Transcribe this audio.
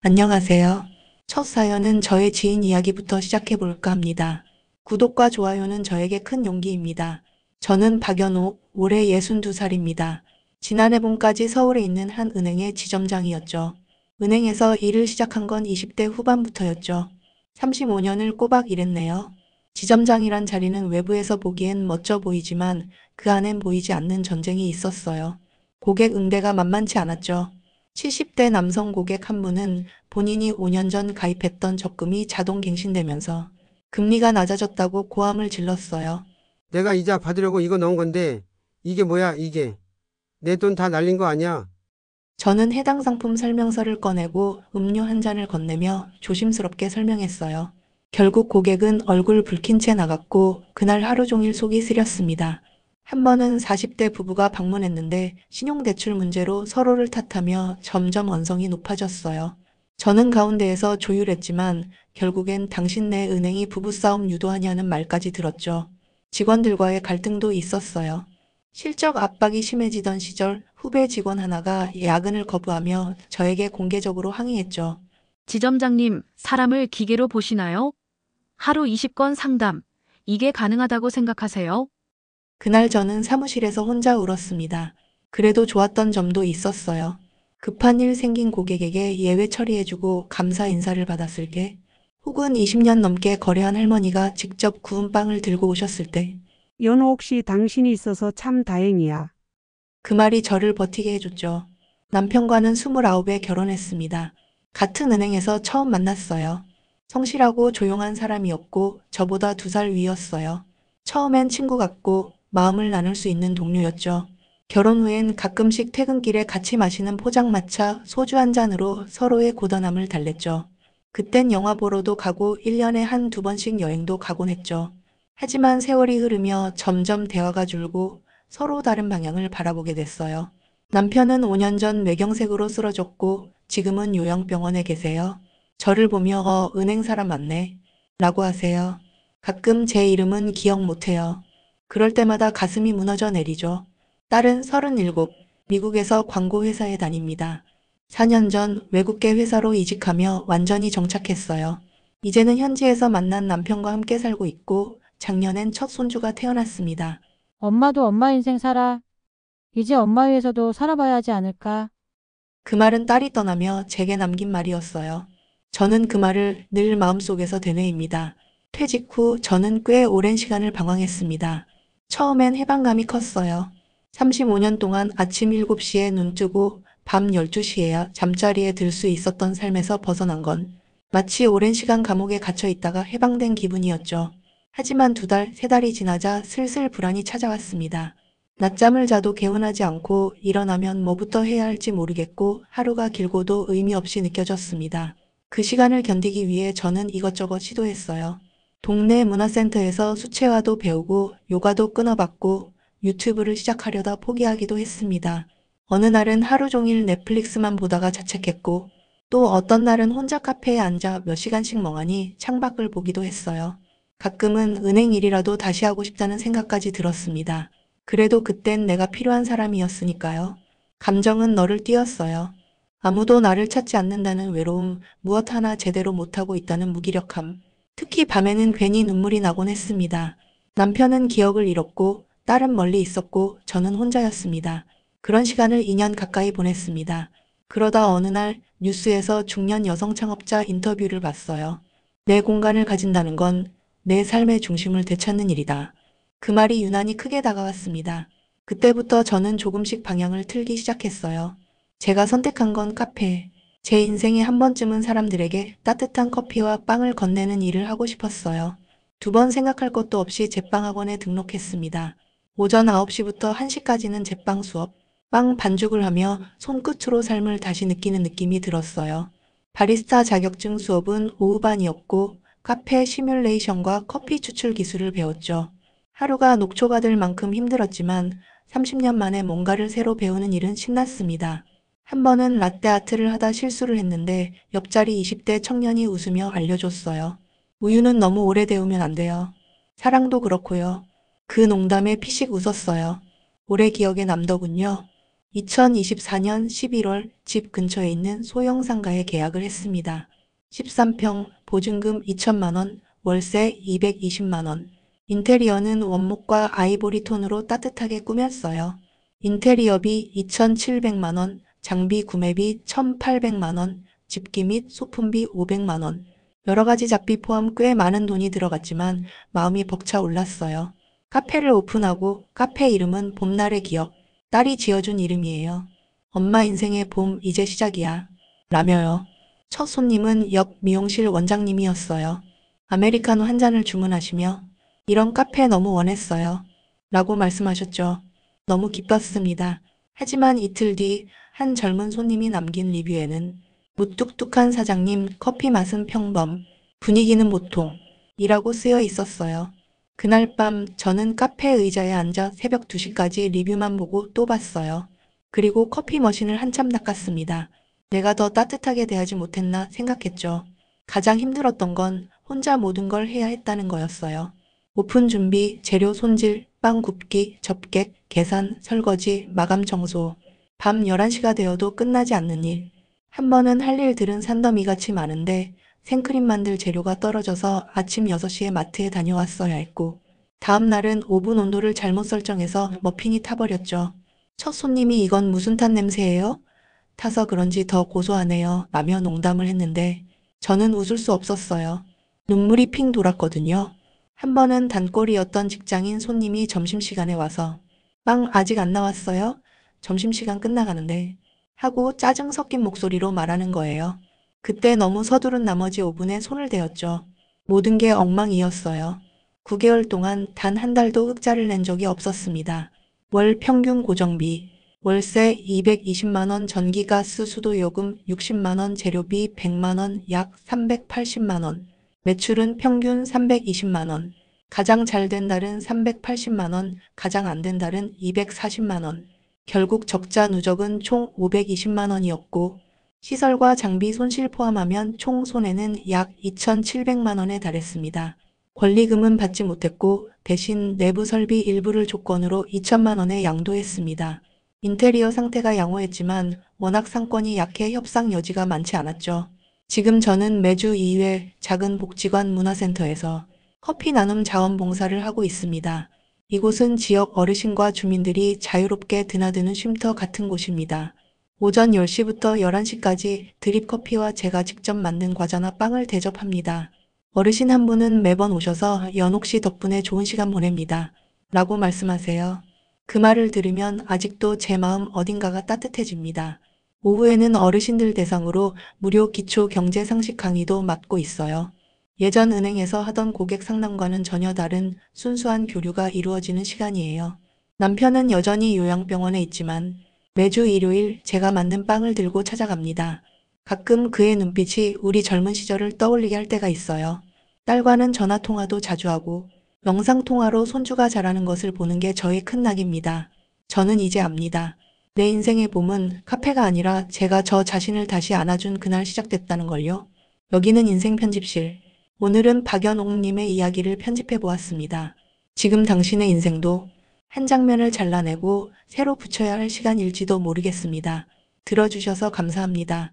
안녕하세요. 첫 사연은 저의 지인 이야기부터 시작해 볼까 합니다. 구독과 좋아요는 저에게 큰 용기입니다. 저는 박연옥, 올해 62살입니다. 지난해 봄까지 서울에 있는 한 은행의 지점장이었죠. 은행에서 일을 시작한 건 20대 후반부터였죠. 35년을 꼬박 일했네요. 지점장이란 자리는 외부에서 보기엔 멋져 보이지만 그 안엔 보이지 않는 전쟁이 있었어요. 고객 응대가 만만치 않았죠. 70대 남성 고객 한 분은 본인이 5년 전 가입했던 적금이 자동 갱신되면서 금리가 낮아졌다고 고함을 질렀어요. 내가 이자 받으려고 이거 넣은 건데 이게 뭐야 이게. 내 돈 다 날린 거 아니야? 저는 해당 상품 설명서를 꺼내고 음료 한 잔을 건네며 조심스럽게 설명했어요. 결국 고객은 얼굴 붉힌 채 나갔고 그날 하루 종일 속이 쓰렸습니다. 한 번은 40대 부부가 방문했는데 신용대출 문제로 서로를 탓하며 점점 언성이 높아졌어요. 저는 가운데에서 조율했지만 결국엔 당신네 은행이 부부싸움 유도하냐는 말까지 들었죠. 직원들과의 갈등도 있었어요. 실적 압박이 심해지던 시절 후배 직원 하나가 야근을 거부하며 저에게 공개적으로 항의했죠. 지점장님, 사람을 기계로 보시나요? 하루 20건 상담. 이게 가능하다고 생각하세요? 그날 저는 사무실에서 혼자 울었습니다. 그래도 좋았던 점도 있었어요. 급한 일 생긴 고객에게 예외 처리해주고 감사 인사를 받았을 때, 혹은 20년 넘게 거래한 할머니가 직접 구운 빵을 들고 오셨을 때, 연옥 씨 당신이 있어서 참 다행이야. 그 말이 저를 버티게 해줬죠. 남편과는 29에 결혼했습니다. 같은 은행에서 처음 만났어요. 성실하고 조용한 사람이었고 저보다 2살 위였어요. 처음엔 친구 같고 마음을 나눌 수 있는 동료였죠. 결혼 후엔 가끔씩 퇴근길에 같이 마시는 포장마차 소주 한 잔으로 서로의 고단함을 달랬죠. 그땐 영화 보러도 가고 1년에 한두 번씩 여행도 가곤 했죠. 하지만 세월이 흐르며 점점 대화가 줄고 서로 다른 방향을 바라보게 됐어요. 남편은 5년 전 뇌경색으로 쓰러졌고 지금은 요양병원에 계세요. 저를 보며 은행 사람 맞네 라고 하세요. 가끔 제 이름은 기억 못해요. 그럴 때마다 가슴이 무너져 내리죠. 딸은 37, 미국에서 광고회사에 다닙니다. 4년 전 외국계 회사로 이직하며 완전히 정착했어요. 이제는 현지에서 만난 남편과 함께 살고 있고 작년엔 첫 손주가 태어났습니다. 엄마도 엄마 인생 살아. 이제 엄마 위해서도 살아봐야 하지 않을까? 그 말은 딸이 떠나며 제게 남긴 말이었어요. 저는 그 말을 늘 마음속에서 되뇌입니다. 퇴직 후 저는 꽤 오랜 시간을 방황했습니다. 처음엔 해방감이 컸어요. 35년 동안 아침 7시에 눈 뜨고 밤 12시에야 잠자리에 들 수 있었던 삶에서 벗어난 건 마치 오랜 시간 감옥에 갇혀 있다가 해방된 기분이었죠. 하지만 2달, 3달이 지나자 슬슬 불안이 찾아왔습니다. 낮잠을 자도 개운하지 않고 일어나면 뭐부터 해야 할지 모르겠고 하루가 길고도 의미 없이 느껴졌습니다. 그 시간을 견디기 위해 저는 이것저것 시도했어요. 동네 문화센터에서 수채화도 배우고 요가도 끊어봤고 유튜브를 시작하려다 포기하기도 했습니다. 어느 날은 하루 종일 넷플릭스만 보다가 자책했고 또 어떤 날은 혼자 카페에 앉아 몇 시간씩 멍하니 창밖을 보기도 했어요. 가끔은 은행 일이라도 다시 하고 싶다는 생각까지 들었습니다. 그래도 그땐 내가 필요한 사람이었으니까요. 감정은 너를 띄웠어요. 아무도 나를 찾지 않는다는 외로움, 무엇 하나 제대로 못하고 있다는 무기력함. 특히 밤에는 괜히 눈물이 나곤 했습니다. 남편은 기억을 잃었고, 딸은 멀리 있었고, 저는 혼자였습니다. 그런 시간을 2년 가까이 보냈습니다. 그러다 어느 날 뉴스에서 중년 여성 창업자 인터뷰를 봤어요. 내 공간을 가진다는 건 내 삶의 중심을 되찾는 일이다. 그 말이 유난히 크게 다가왔습니다. 그때부터 저는 조금씩 방향을 틀기 시작했어요. 제가 선택한 건 카페. 제 인생에 한 번쯤은 사람들에게 따뜻한 커피와 빵을 건네는 일을 하고 싶었어요. 2번 생각할 것도 없이 제빵학원에 등록했습니다. 오전 9시부터 1시까지는 제빵 수업, 빵 반죽을 하며 손끝으로 삶을 다시 느끼는 느낌이 들었어요. 바리스타 자격증 수업은 오후반이었고 카페 시뮬레이션과 커피 추출 기술을 배웠죠. 하루가 녹초가 될 만큼 힘들었지만 30년 만에 뭔가를 새로 배우는 일은 신났습니다. 한 번은 라떼 아트를 하다 실수를 했는데 옆자리 20대 청년이 웃으며 알려줬어요. 우유는 너무 오래 데우면 안 돼요. 사랑도 그렇고요. 그 농담에 피식 웃었어요. 오래 기억에 남더군요. 2024년 11월 집 근처에 있는 소형 상가에 계약을 했습니다. 13평, 보증금 2천만 원, 월세 220만 원. 인테리어는 원목과 아이보리 톤으로 따뜻하게 꾸몄어요. 인테리어비 2,700만 원, 장비 구매비 1,800만 원, 집기 및 소품비 500만 원. 여러 가지 잡비 포함 꽤 많은 돈이 들어갔지만 마음이 벅차 올랐어요. 카페를 오픈하고 카페 이름은 봄날의 기억. 딸이 지어준 이름이에요. 엄마 인생의 봄 이제 시작이야. 라며요. 첫 손님은 역 미용실 원장님이었어요. 아메리카노 한 잔을 주문하시며 이런 카페 너무 원했어요. 라고 말씀하셨죠. 너무 기뻤습니다. 하지만 이틀 뒤 한 젊은 손님이 남긴 리뷰에는 무뚝뚝한 사장님, 커피 맛은 평범, 분위기는 보통 이라고 쓰여 있었어요. 그날 밤 저는 카페 의자에 앉아 새벽 2시까지 리뷰만 보고 또 봤어요. 그리고 커피 머신을 한참 닦았습니다. 내가 더 따뜻하게 대하지 못했나 생각했죠. 가장 힘들었던 건 혼자 모든 걸 해야 했다는 거였어요. 오픈 준비, 재료 손질, 빵 굽기, 접객, 계산, 설거지, 마감 청소. 밤 11시가 되어도 끝나지 않는 일. 한 번은 할 일들은 산더미같이 많은데 생크림 만들 재료가 떨어져서 아침 6시에 마트에 다녀왔어야 했고 다음 날은 오븐 온도를 잘못 설정해서 머핀이 타버렸죠. 첫 손님이 이건 무슨 탄 냄새예요? 타서 그런지 더 고소하네요. 라며 농담을 했는데 저는 웃을 수 없었어요. 눈물이 핑 돌았거든요. 한 번은 단골이었던 직장인 손님이 점심시간에 와서 빵 아직 안 나왔어요? 점심시간 끝나가는데 하고 짜증 섞인 목소리로 말하는 거예요. 그때 너무 서두른 나머지 오븐에 손을 대었죠. 모든 게 엉망이었어요. 9개월 동안 단 한 달도 흑자를 낸 적이 없었습니다. 월 평균 고정비, 월세 220만 원, 전기가스 수도요금 60만 원, 재료비 100만 원, 약 380만 원. 매출은 평균 320만 원. 가장 잘 된 달은 380만 원, 가장 안 된 달은 240만 원. 결국 적자 누적은 총 520만 원이었고 시설과 장비 손실 포함하면 총 손해는 약 2,700만 원에 달했습니다. 권리금은 받지 못했고 대신 내부 설비 일부를 조건으로 2천만 원에 양도했습니다. 인테리어 상태가 양호했지만 워낙 상권이 약해 협상 여지가 많지 않았죠. 지금 저는 매주 2회 작은 복지관 문화센터에서 커피 나눔 자원봉사를 하고 있습니다. 이곳은 지역 어르신과 주민들이 자유롭게 드나드는 쉼터 같은 곳입니다. 오전 10시부터 11시까지 드립커피와 제가 직접 만든 과자나 빵을 대접합니다. 어르신 한 분은 매번 오셔서 연옥 씨 덕분에 좋은 시간 보냅니다. 라고 말씀하세요. 그 말을 들으면 아직도 제 마음 어딘가가 따뜻해집니다. 오후에는 어르신들 대상으로 무료 기초 경제 상식 강의도 맡고 있어요. 예전 은행에서 하던 고객 상담과는 전혀 다른 순수한 교류가 이루어지는 시간이에요. 남편은 여전히 요양병원에 있지만 매주 일요일 제가 만든 빵을 들고 찾아갑니다. 가끔 그의 눈빛이 우리 젊은 시절을 떠올리게 할 때가 있어요. 딸과는 전화통화도 자주 하고 영상통화로 손주가 자라는 것을 보는 게 저의 큰 낙입니다. 저는 이제 압니다. 내 인생의 봄은 카페가 아니라 제가 저 자신을 다시 안아준 그날 시작됐다는 걸요. 여기는 인생 편집실. 오늘은 박연옥님의 이야기를 편집해 보았습니다. 지금 당신의 인생도 한 장면을 잘라내고 새로 붙여야 할 시간일지도 모르겠습니다. 들어주셔서 감사합니다.